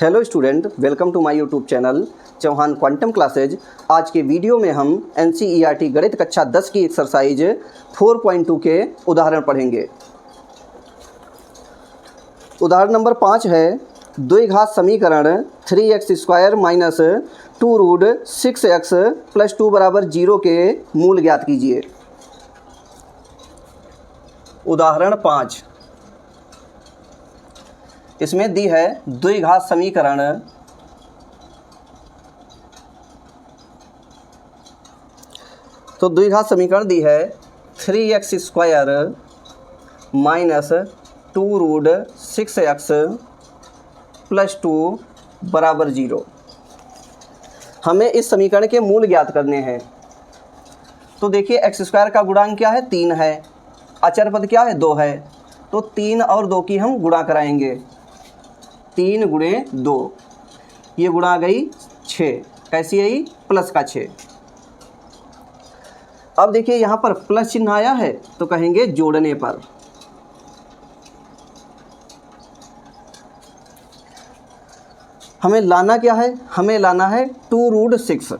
Hello student, welcome to my YouTube channel Chauhan quantum classes. आज के video में हम NCERT गणित कक्षा 10 की एक्सरसाइज 4.2 के उदाहरण पढ़ेंगे। उदाहरण नंबर 5 है, द्विघात समीकरण 3x² minus 2 root 6x plus 2 बराबर 0 के मूल ज्ञात कीजिए। उदाहरण 5, इसमें दी है द्विघात समीकरण तो द्विघात समीकरण दी है 3x² minus 2 root 6x plus 2 बराबर 0। हमें इस समीकरण के मूल ज्ञात करने हैं। तो देखिए x² का गुणांक क्या है, 3 है। अचर पद क्या है, 2 है। तो 3 और 2 की हम गुणा कराएंगे। 3 गुणे 2, ये गुणा आ गई 6। कैसी आई, प्लस का 6। अब देखिए यहाँ पर प्लस चिन्ह आया है तो कहेंगे जोड़ने पर। हमें लाना क्या है, हमें लाना है 2 रूट 6।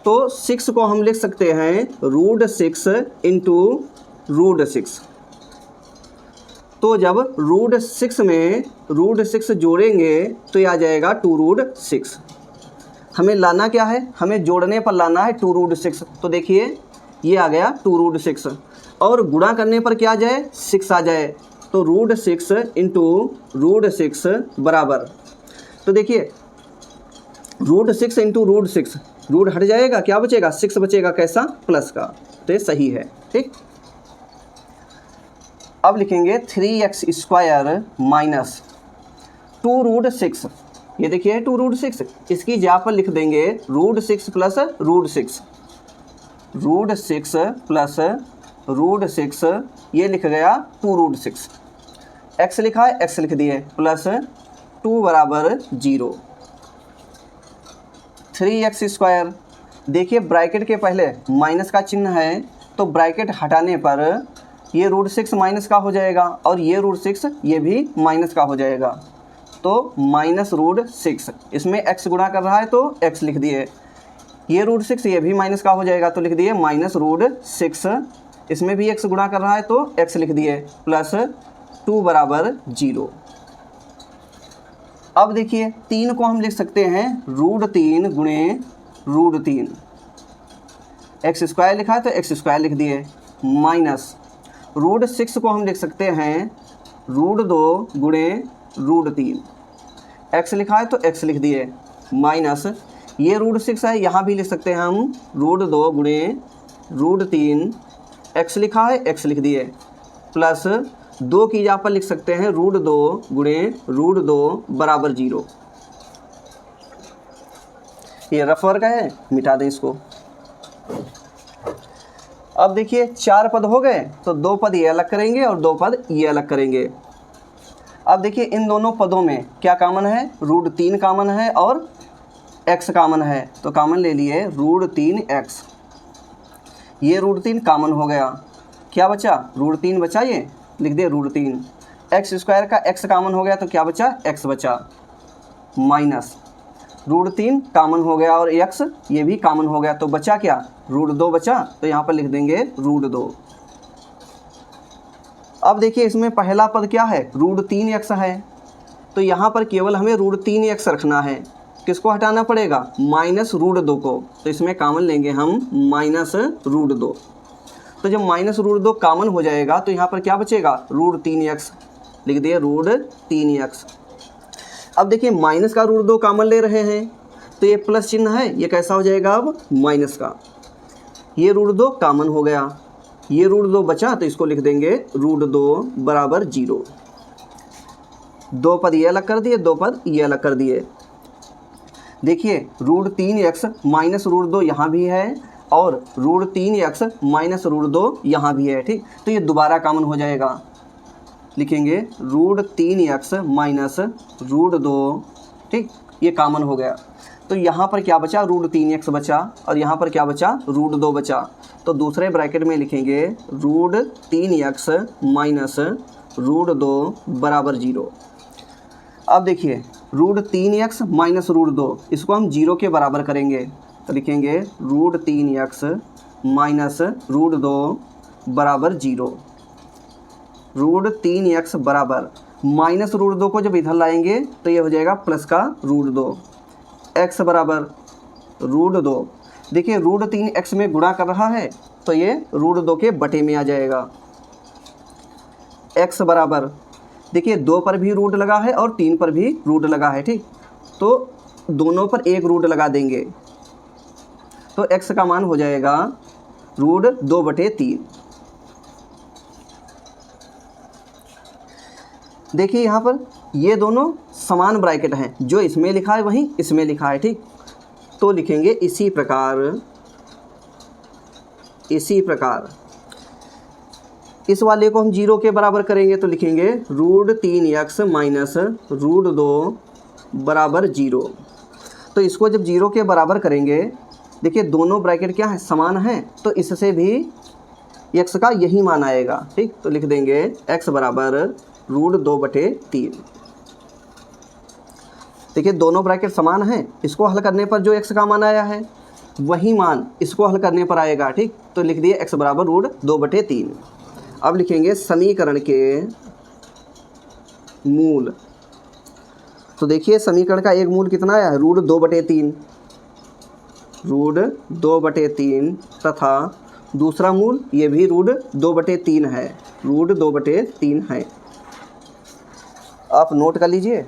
तो 6 को हम लिख सकते हैं रूट 6 इंटू रूट 6। तो जब रूट 6 में रूट 6 जोड़ेंगे तो ये आ जाएगा 2 रूट 6। हमें लाना क्या है, हमें जोड़ने पर लाना है 2 रूट 6। तो देखिए ये आ गया 2 रूट 6 और गुणा करने पर क्या आ जाए, 6 आ जाए। तो रूट 6 इंटू रूट 6 बराबर, तो देखिए रूट 6 इंटू रूट 6, रूट हट जाएगा, क्या बचेगा, 6 बचेगा। कैसा, प्लस का। तो ये सही है, ठीक। अब लिखेंगे 3x² माइनस 2 रूट 6। ये देखिए 2 रूट 6, इसकी जगह पर लिख देंगे root 6 plus root 6। Root 6 plus root 6, ये लिख गया 2 रूट 6। x लिखा है, x लिख दिए, प्लस 2 बराबर 0। 3x², देखिए ब्रैकेट के पहले माइनस का चिन्ह है तो ब्रैकेट हटाने पर ये रूट 6 माइनस का हो जाएगा और ये रूट 6 ये भी माइनस का हो जाएगा। तो माइनस रूट 6, इसमें x गुणा कर रहा है तो x लिख दिए। ये रूट 6 ये भी माइनस का हो जाएगा तो लिख दिए माइनस रूट 6। इसमें भी x गुणा कर रहा है तो x लिख दिए, प्लस 2 बराबर 0। अब देखिए 3 को हम लिख सकते हैं रूट 3 गुणे रूट 3। x² लिखा है तो x² लिख दिए, माइनस रूट 6 को हम लिख सकते हैं रूट 2 गुणे रूट 3। x लिखा है तो x लिख दिए, माइनस ये रूट 6 है, यहाँ भी लिख सकते हैं हम रूट 2 गुणे रूट 3। x लिखा है, x लिख दिए, प्लस 2 की जगह पर लिख सकते हैं रूट 2 गुणे रूट 2 बराबर 0। ये रफ वर्क है, मिटा दें इसको। अब देखिए 4 पद हो गए तो 2 पद ये अलग करेंगे और 2 पद ये अलग करेंगे। अब देखिए इन दोनों पदों में क्या कॉमन है, रूट 3 कॉमन है और x कॉमन है। तो कॉमन ले लिए रूट 3x। ये रूट 3 कॉमन हो गया, क्या बचा, रूट 3 बचा, ये लिख दिए रूट 3। x² का x कॉमन हो गया तो क्या बचा, x बचा, माइनस रूट 3 कॉमन हो गया और x ये भी कॉमन हो गया तो बचा क्या, रूट 2 बचा। तो यहाँ पर लिख देंगे रूट 2। अब देखिए इसमें पहला पद क्या है, रूट 3x है। तो यहाँ पर केवल हमें रूट 3x रखना है। किसको हटाना पड़ेगा, माइनस रूट 2 को। तो इसमें कॉमन लेंगे हम माइनस रूट 2। तो जब माइनस रूट 2 कॉमन हो जाएगा तो यहाँ पर क्या बचेगा, रूट 3x, लिख दिए रूट 3x। अब देखिए माइनस का रूट 2 कॉमन ले रहे हैं तो ये प्लस चिन्ह है, ये कैसा हो जाएगा अब, माइनस का। ये रूट 2 कॉमन हो गया, ये रूट 2 बचा तो इसको लिख देंगे रूट 2 बराबर 0। 2 पद ये अलग कर दिए, 2 पद ये अलग कर दिए। देखिए रूट 3x माइनस रूट 2 यहाँ भी है और रूट 3x माइनस रूट 2 यहाँ भी है, ठीक। तो ये दोबारा कॉमन हो जाएगा, लिखेंगे रूट 3x माइनस रूट 2, ठीक। ये कॉमन हो गया तो यहाँ पर क्या बचा, रूट 3x बचा और यहाँ पर क्या बचा, रूट 2 बचा। तो दूसरे ब्रैकेट में लिखेंगे रूट 3x माइनस रूट 2 बराबर 0। अब देखिए √3x माइनस √2, इसको हम 0 के बराबर करेंगे तो लिखेंगे √3x माइनस √2 बराबर 0। √3x बराबर माइनस √2 को जब इधर लाएंगे तो ये हो जाएगा प्लस का √2, x बराबर √2। देखिए √3x में गुणा कर रहा है तो ये √2 के बटे में आ जाएगा। x बराबर देखिए 2 पर भी रूट लगा है और 3 पर भी रूट लगा है, ठीक, तो दोनों पर एक रूट लगा देंगे तो x का मान हो जाएगा √2/3। देखिए यहाँ पर ये दोनों समान ब्रैकेट हैं, जो इसमें लिखा है वहीं इसमें लिखा है, ठीक, तो लिखेंगे इसी प्रकार इस वाले को हम 0 के बराबर करेंगे तो लिखेंगे √3x माइनस √2 बराबर 0। तो इसको जब 0 के बराबर करेंगे, देखिए दोनों ब्रैकेट क्या है, समान हैं, तो इससे भी x का यही मान आएगा, ठीक, तो लिख देंगे x बराबर √2/3। देखिए दोनों ब्रैकेट समान हैं, इसको हल करने पर जो x का मान आया है वही मान इसको हल करने पर आएगा, ठीक, तो लिख दिए x बराबर √2/3। अब लिखेंगे समीकरण के मूल। तो देखिए समीकरण का एक मूल कितना आया है, √2/3, √2/3 तथा दूसरा मूल ये भी √2/3 है, √2/3 है। आप नोट कर लीजिए।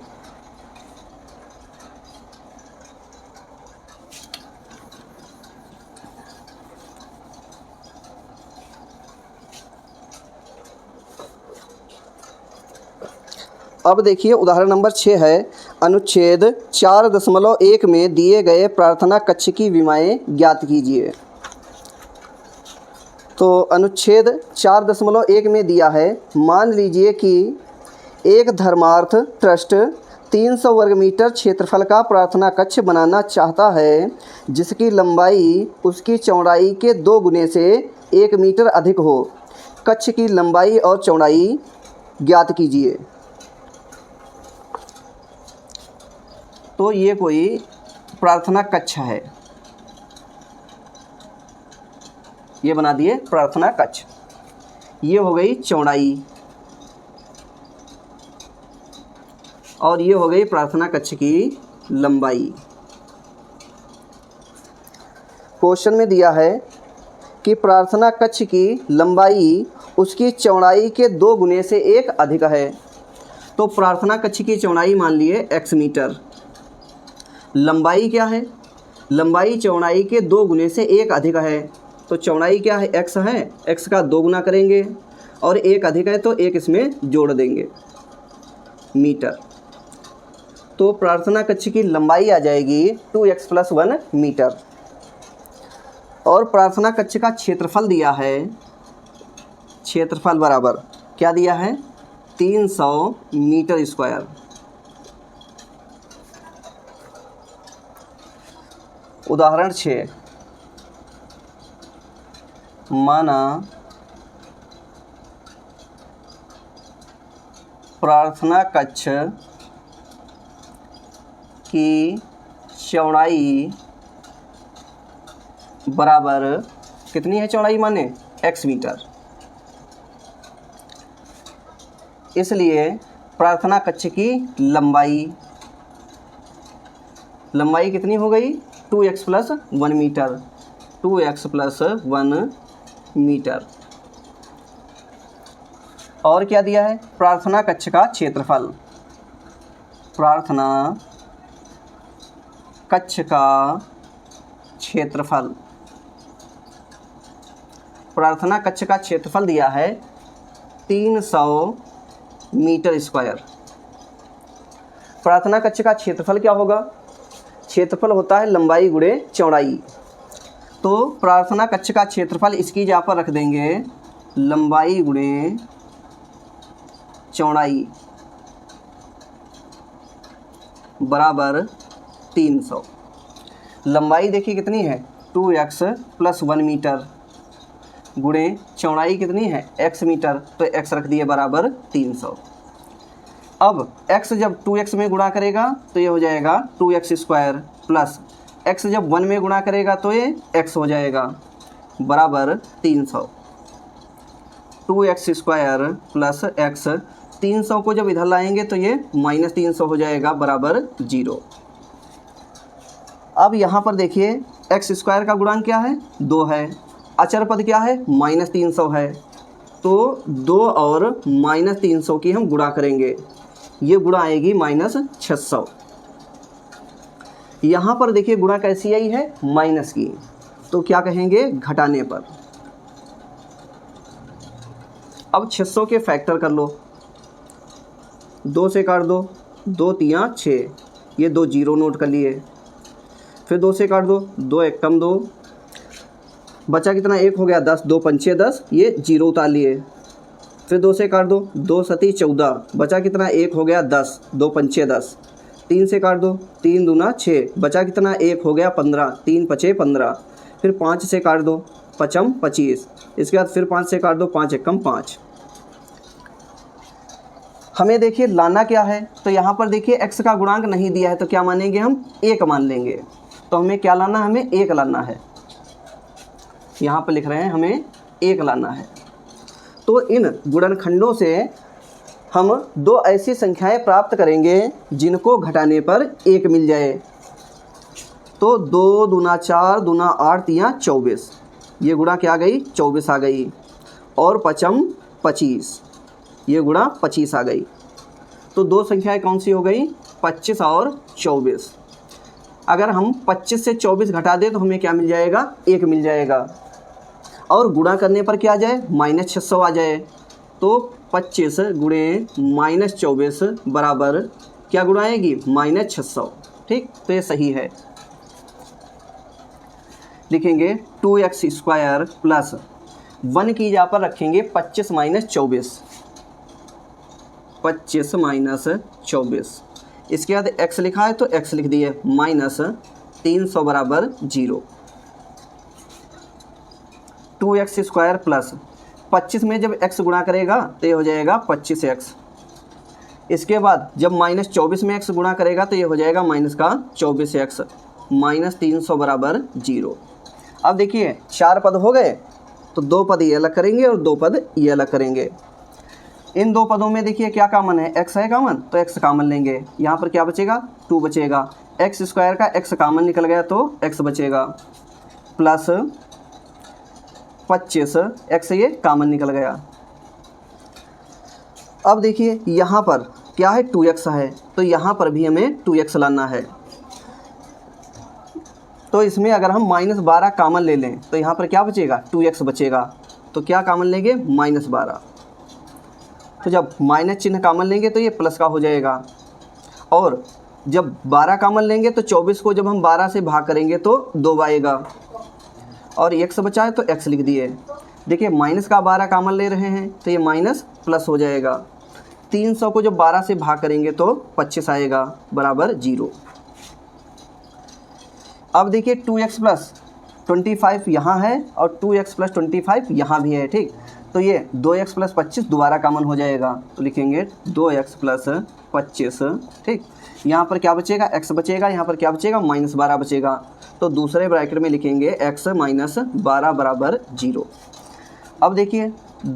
अब देखिए उदाहरण नंबर 6 है, अनुच्छेद 4.1 में दिए गए प्रार्थना कक्ष की विमाएं ज्ञात कीजिए। तो अनुच्छेद 4.1 में दिया है, मान लीजिए कि एक धर्मार्थ ट्रस्ट 300 वर्ग मीटर क्षेत्रफल का प्रार्थना कक्ष बनाना चाहता है, जिसकी लंबाई उसकी चौड़ाई के 2 गुने से 1 मीटर अधिक हो। कक्ष की लंबाई और चौड़ाई ज्ञात कीजिए। तो ये कोई प्रार्थना कक्ष है, ये बना दिए प्रार्थना कक्ष। ये हो गई चौड़ाई और ये हो गई प्रार्थना कक्ष की लंबाई। क्वेश्चन में दिया है कि प्रार्थना कक्ष की लंबाई उसकी चौड़ाई के 2 गुने से 1 अधिक है। तो प्रार्थना कक्ष की चौड़ाई मान लिए x मीटर, लंबाई क्या है, लंबाई चौड़ाई के 2 गुने से 1 अधिक है, तो चौड़ाई क्या है, x है, x का 2 गुना करेंगे और 1 अधिक है तो 1 इसमें जोड़ देंगे, मीटर। तो प्रार्थना कक्ष की लंबाई आ जाएगी 2x + 1 मीटर। और प्रार्थना कक्ष का क्षेत्रफल दिया है, क्षेत्रफल बराबर क्या दिया है, 300 मीटर स्क्वायर। उदाहरण 6, माना प्रार्थना कक्ष की चौड़ाई बराबर कितनी है, चौड़ाई माने x मीटर। इसलिए प्रार्थना कक्ष की लंबाई कितनी हो गई, 2x + 1 मीटर, 2x + 1 मीटर। और क्या दिया है, प्रार्थना कक्ष का क्षेत्रफल, प्रार्थना कक्ष का क्षेत्रफल, प्रार्थना कक्ष का क्षेत्रफल दिया है 300 मीटर स्क्वायर। प्रार्थना कक्ष का क्षेत्रफल क्या होगा, क्षेत्रफल होता है लंबाई गुणे चौड़ाई। तो प्रार्थना कक्ष का क्षेत्रफल इसकी जगह पर रख देंगे लंबाई गुणे चौड़ाई बराबर 300। लंबाई देखिए कितनी है, 2x + 1 मीटर गुणे चौड़ाई कितनी है, x मीटर, तो x रख दिए बराबर 300। अब x जब 2x में गुणा करेगा तो ये हो जाएगा 2x स्क्वायर प्लस x जब 1 में गुणा करेगा तो ये x हो जाएगा बराबर 300। 2x स्क्वायर प्लस x, 300 को जब इधर लाएंगे तो ये -300 हो जाएगा बराबर 0। अब यहाँ पर देखिए x स्क्वायर का गुणांक क्या है 2 है, अचर पद क्या है -300 है, तो 2 और -300 की हम गुणा करेंगे, ये गुणा आएगी -600। यहाँ पर देखिए गुणा कैसी आई है माइनस की, तो क्या कहेंगे घटाने पर। अब 600 के फैक्टर कर लो, 2 से काट दो, 2 तियाँ 6, ये 2 जीरो नोट कर लिए, फिर 2 से काट दो, 2 एक कम 2, बचा कितना 1 हो गया 10, 2 पंचे 10, ये जीरो उतार लिए, फिर 2 से काट दो, 2 सती 14, बचा कितना 1 हो गया 10, 2 पंचे 10, 3 से काट दो, 3 दूना 6, बचा कितना 1 हो गया 15, 3 पचे 15, फिर 5 से काट दो, 5 25, इसके बाद फिर 5 से काट दो, 5 एकम 5। हमें देखिए लाना क्या है, तो यहाँ पर देखिए x का गुणांक नहीं दिया है तो क्या मानेंगे हम 1 मान लेंगे, तो हमें क्या लाना है, हमें 1 लाना है, यहाँ पर लिख रहे हैं हमें 1 लाना है। तो इन गुणनखंडों से हम 2 ऐसी संख्याएं प्राप्त करेंगे जिनको घटाने पर 1 मिल जाए। तो 2 दूना 4 दूना 8 तियाँ 24, ये गुणा क्या आ गई 24 आ गई, और 5 25, ये गुणा 25 आ गई। तो 2 संख्याएं कौन सी हो गई 25 और 24। अगर हम 25 से 24 घटा दें तो हमें क्या मिल जाएगा 1 मिल जाएगा, और गुणा करने पर क्या आ जाए -600 आ जाए। तो 25 गुणे -24 बराबर क्या गुणा आएगी -600। ठीक, तो ये सही है। लिखेंगे 2x स्क्वायर प्लस 1 की जगह पर रखेंगे 25 -24, 25 -24, इसके बाद x लिखा है तो x लिख दिए, -300 बराबर 0। 2x स्क्वायर प्लस 25 में जब x गुणा करेगा तो ये हो जाएगा 25x, इसके बाद जब -24 में x गुणा करेगा तो ये हो जाएगा -24x, -300 बराबर 0। अब देखिए 4 पद हो गए, तो 2 पद ये अलग करेंगे और 2 पद ये अलग करेंगे। इन 2 पदों में देखिए क्या कॉमन है, x है कॉमन, तो x कॉमन लेंगे, यहाँ पर क्या बचेगा 2 बचेगा, x स्क्वायर का x कॉमन निकल गया तो x बचेगा, प्लस 25 x ये कॉमन निकल गया। अब देखिए यहाँ पर क्या है 2x है, तो यहाँ पर भी हमें 2x लाना है। तो इसमें अगर हम -12 कॉमन ले लें तो यहाँ पर क्या बचेगा 2x बचेगा, तो क्या कॉमन लेंगे -12, तो जब माइनस चिन्ह कॉमन लेंगे तो ये प्लस का हो जाएगा, और जब 12 कॉमन लेंगे तो 24 को जब हम 12 से भाग करेंगे तो 2 आएगा, और x बचा है तो x लिख दिए। देखिए माइनस का 12 कॉमन ले रहे हैं तो ये माइनस प्लस हो जाएगा, 300 को जब 12 से भाग करेंगे तो 25 आएगा बराबर 0। अब देखिए 2x प्लस 25 यहाँ है और 2x प्लस 25 यहाँ भी है। ठीक, तो ये 2x प्लस 25 दोबारा कॉमन हो जाएगा, तो लिखेंगे 2x प्लस 25। ठीक, यहाँ पर क्या बचेगा x बचेगा, यहाँ पर क्या बचेगा -12 बचेगा, तो दूसरे ब्रैकेट में लिखेंगे x -12 बराबर 0। अब देखिए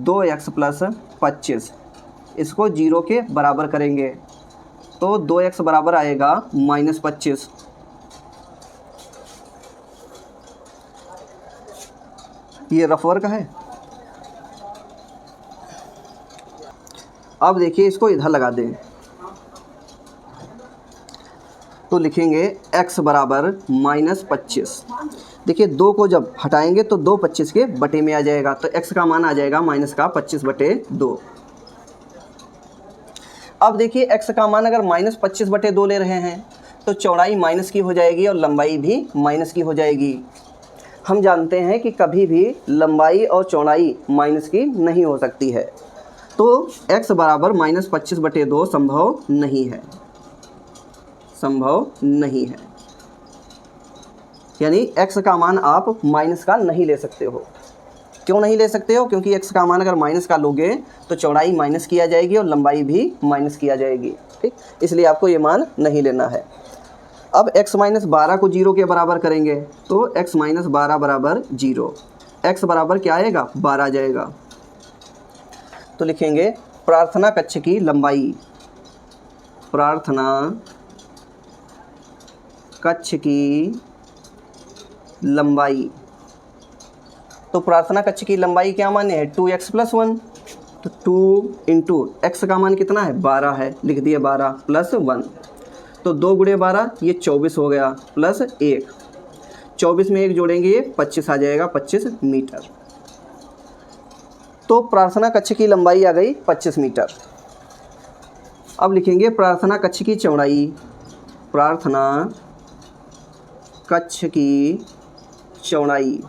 2x प्लस 25 इसको 0 के बराबर करेंगे तो 2x बराबर आएगा -25। ये रफ वर्क है। अब देखिए इसको इधर लगा दें तो लिखेंगे x बराबर -25। देखिए 2 को जब हटाएंगे तो 2 25 के बटे में आ जाएगा, तो x का मान आ जाएगा -25/2। अब देखिए x का मान अगर -25/2 ले रहे हैं तो चौड़ाई माइनस की हो जाएगी और लंबाई भी माइनस की हो जाएगी। हम जानते हैं कि कभी भी लंबाई और चौड़ाई माइनस की नहीं हो सकती है, तो x बराबर -25/2 संभव नहीं है, संभव नहीं है, यानी x का मान आप माइनस का नहीं ले सकते हो। क्यों नहीं ले सकते हो? क्योंकि x का मान अगर माइनस का लोगे तो चौड़ाई माइनस किया जाएगी और लंबाई भी माइनस किया जाएगी, ठीक, इसलिए आपको ये मान नहीं लेना है। अब x माइनस 12 को 0 के बराबर करेंगे तो x माइनस 12 बराबर 0, x बराबर क्या आएगा? 12 आ जाएगा। तो लिखेंगे प्रार्थना कक्ष की लंबाई, प्रार्थना कक्ष की लंबाई। तो प्रार्थना कक्ष की लंबाई क्या माने है? 2x + 1, तो 2 इंटू एक्स का मान कितना है? 12 है, लिख दिए 12 + 1, तो 2 × 12 ये 24 हो गया, प्लस 1, 24 में 1 जोड़ेंगे ये 25 आ जाएगा, 25 मीटर। तो प्रार्थना कक्ष की लंबाई आ गई 25 मीटर। अब लिखेंगे प्रार्थना कक्ष की चौड़ाई, प्रार्थना कक्ष की चौड़ाई।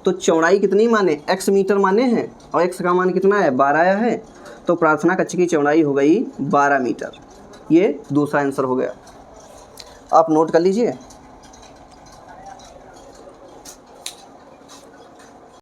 तो चौड़ाई कितनी माने? x मीटर माने हैं और x का मान कितना है? 12 आया है, तो प्रार्थना कक्ष की चौड़ाई हो गई 12 मीटर। ये दूसरा आंसर हो गया, आप नोट कर लीजिए।